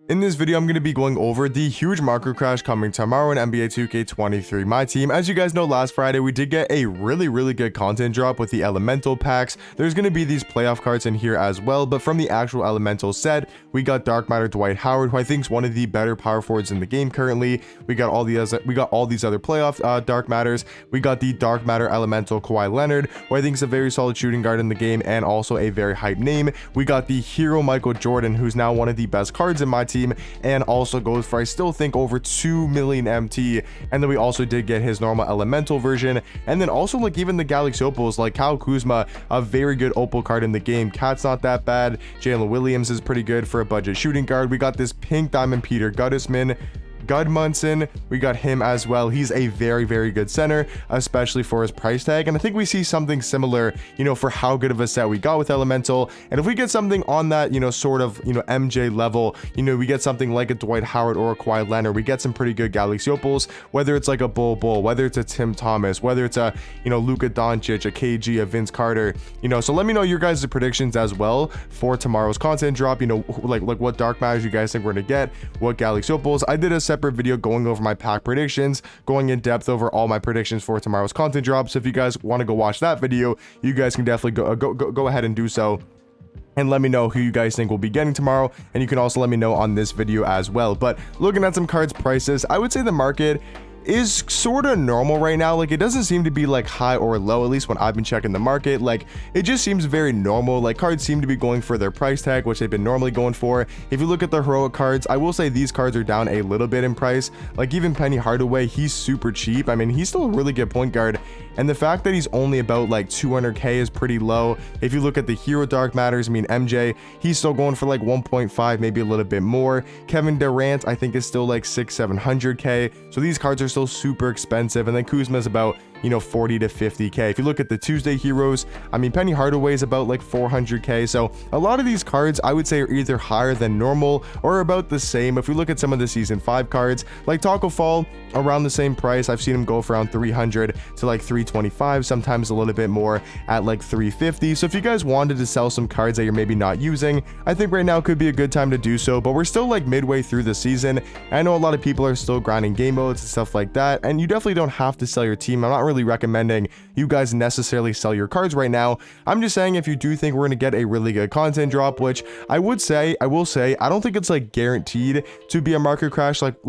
In this video, I'm going to be going over the huge market crash coming tomorrow in NBA 2K23 My Team. As you guys know, last Friday, we did get a really good content drop with the elemental packs. There's going to be these playoff cards in here as well, but from the actual elemental set, we got Dark Matter Dwight Howard, who I think is one of the better power forwards in the game currently. We got all these other playoff Dark Matters. We got the Dark Matter elemental Kawhi Leonard, who I think is a very solid shooting guard in the game and also a very hype name. We got the hero Michael Jordan, who's now one of the best cards in my team, and also goes for, I still think, over 2 million MT. And then we also did get his normal elemental version, and then also like even the Galaxy Opals, like Kyle Kuzma, a very good Opal card in the game. Cat's not that bad. Jalen Williams is pretty good for a budget shooting guard. We got this pink diamond Peter Gudmundsson, we got him as well. He's a very good center, especially for his price tag, and I think we see something similar, for how good of a set we got with elemental. And if we get something on that, sort of, MJ level, we get something like a Dwight Howard or a Kawhi Leonard, we get some pretty good Galaxy Opals, whether it's like a Bull, whether it's a Tim Thomas, whether it's a, Luka Doncic, a KG, a Vince Carter, so let me know your guys' predictions as well for tomorrow's content drop, like what Dark Matters you guys think we're gonna get, what Galaxy Opals. I did a separate video going over my pack predictions, going in depth over all my predictions for tomorrow's content drop. So if you guys want to go watch that video, you guys can definitely go ahead and do so, and let me know who you guys think will be getting tomorrow. And you can also let me know on this video as well. But looking at some cards prices, I would say the market is sort of normal right now. Like, it doesn't seem to be like high or low, at least when I've been checking the market. Like, it just seems very normal. Like, cards seem to be going for their price tag, which they've been normally going for. If you look at the heroic cards, I will say these cards are down a little bit in price. Like, even Penny Hardaway, he's super cheap. I mean, he's still a really good point guard, and the fact that he's only about like 200k is pretty low. If you look at the hero Dark Matters, I mean, MJ, he's still going for like 1.5, maybe a little bit more. Kevin Durant, I think, is still like 600-700k. So these cards are still super expensive. And then Kuzma's about 40 to 50k. If you look at the Tuesday heroes, I mean, Penny Hardaway is about like 400k. So a lot of these cards I would say are either higher than normal or about the same. If we look at some of the season 5 cards, like Taco Fall, around the same price. I've seen him go for around 300 to like 325, sometimes a little bit more at like 350. So if you guys wanted to sell some cards that you're maybe not using, I think right now could be a good time to do so. But we're still like midway through the season. I know a lot of people are still grinding game modes and stuff like that, and you definitely don't have to sell your team. I'm not really recommending you guys necessarily sell your cards right now. I'm just saying, if you do think we're going to get a really good content drop, which I will say, I don't think it's like guaranteed to be a market crash. Like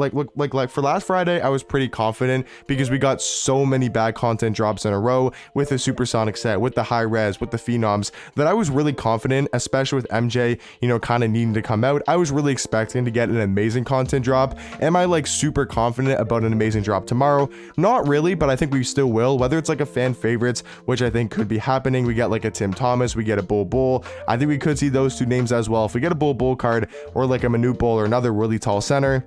for last Friday, I was pretty confident because we got so many bad content drops in a row with the supersonic set, with the high res, with the phenoms, that I was really confident, especially with MJ, kind of needing to come out. I was really expecting to get an amazing content drop. Am I like super confident about an amazing drop tomorrow? Not really, but I think we still will. Whether it's like a fan favorites, which I think could be happening, we get like a Tim Thomas, we get a Bull. I think we could see those two names as well. If we get a Bull card or like a Manute Bol or another really tall center,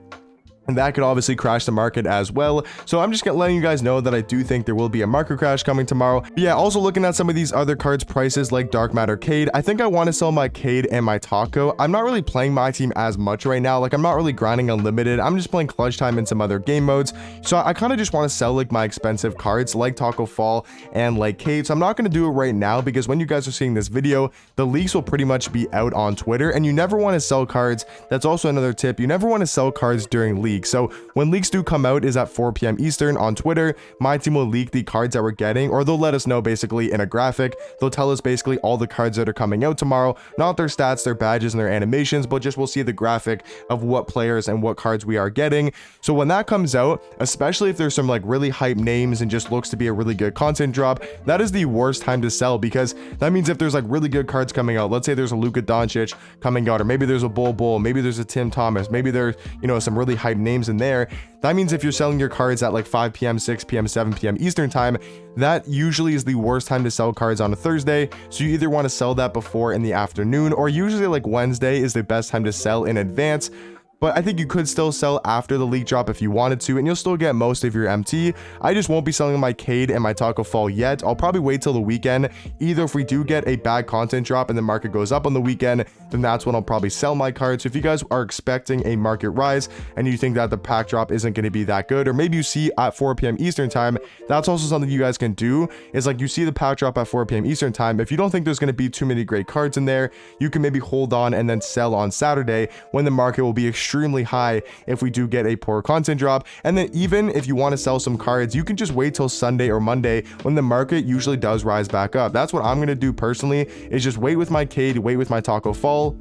and that could obviously crash the market as well. So I'm just letting you guys know that I do think there will be a market crash coming tomorrow. But yeah, also looking at some of these other cards prices, like Dark Matter Cade, I think I want to sell my Cade and my Taco. I'm not really playing my team as much right now. Like, I'm not really grinding unlimited. I'm just playing clutch time in some other game modes. So I kind of just want to sell like my expensive cards like Taco Fall and like Cade. So I'm not going to do it right now, because when you guys are seeing this video, the leaks will pretty much be out on Twitter, and you never want to sell cards. That's also another tip. You never want to sell cards during leaks. So when leaks do come out is at 4 p.m. Eastern on Twitter. My team will leak the cards that we're getting, or they'll let us know basically in a graphic. They'll tell us basically all the cards that are coming out tomorrow, not their stats, their badges, and their animations, but just we'll see the graphic of what players and what cards we are getting. So when that comes out, especially if there's some like really hype names and just looks to be a really good content drop, that is the worst time to sell, because that means if there's like really good cards coming out, let's say there's a Luka Doncic coming out, or maybe there's a Bull, maybe there's a Tim Thomas, maybe there's some really hype names in there. That means if you're selling your cards at like 5 p.m., 6 p.m., 7 p.m. Eastern time, that usually is the worst time to sell cards on a Thursday. So you either want to sell that before in the afternoon, or usually like Wednesday is the best time to sell in advance. But I think you could still sell after the leak drop if you wanted to, and you'll still get most of your MT. I just won't be selling my Cade and my Taco Fall yet. I'll probably wait till the weekend. Either if we do get a bad content drop and the market goes up on the weekend, then that's when I'll probably sell my cards. So if you guys are expecting a market rise and you think that the pack drop isn't going to be that good, or maybe you see at 4 p.m. Eastern time, that's also something you guys can do. Is like, you see the pack drop at 4 p.m. Eastern time. If you don't think there's going to be too many great cards in there, you can maybe hold on and then sell on Saturday when the market will be extremely extremely high if we do get a poor content drop. And then even if you want to sell some cards, you can just wait till Sunday or Monday when the market usually does rise back up. That's what I'm going to do personally, is just wait with my Cade, wait with my Taco Fall,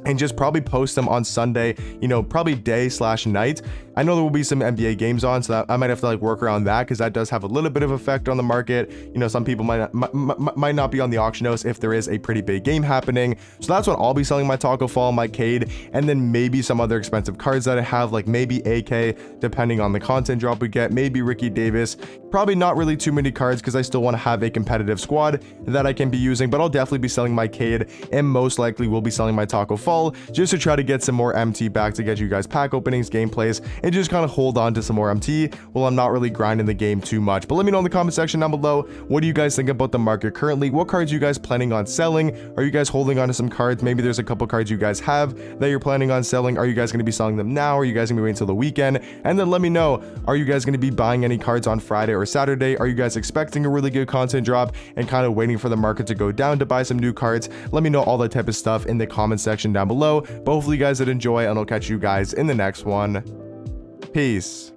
and just probably post them on Sunday, you know, probably day/night. I know there will be some NBA games on, so that I might have to like work around that, because that does have a little bit of effect on the market. You know, some people might not be on the auction house if there is a pretty big game happening. So that's what I'll be selling my Taco Fall, my Cade, and then maybe some other expensive cards that I have, like maybe AK, depending on the content drop we get, maybe Ricky Davis. Probably not really too many cards, because I still want to have a competitive squad that I can be using, but I'll definitely be selling my Cade, and most likely will be selling my Taco Fall, just to try to get some more MT back to get you guys pack openings, gameplays, and just kind of hold on to some more MT while I'm not really grinding the game too much. But let me know in the comment section down below, what do you guys think about the market currently? What cards are you guys planning on selling? Are you guys holding on to some cards? Maybe there's a couple cards you guys have that you're planning on selling. Are you guys going to be selling them now? Are you guys going to be waiting until the weekend? And then let me know, are you guys going to be buying any cards on Friday or Saturday? Are you guys expecting a really good content drop and kind of waiting for the market to go down to buy some new cards? Let me know all that type of stuff in the comment section down below. But hopefully you guys did enjoy, and I'll catch you guys in the next one. Peace.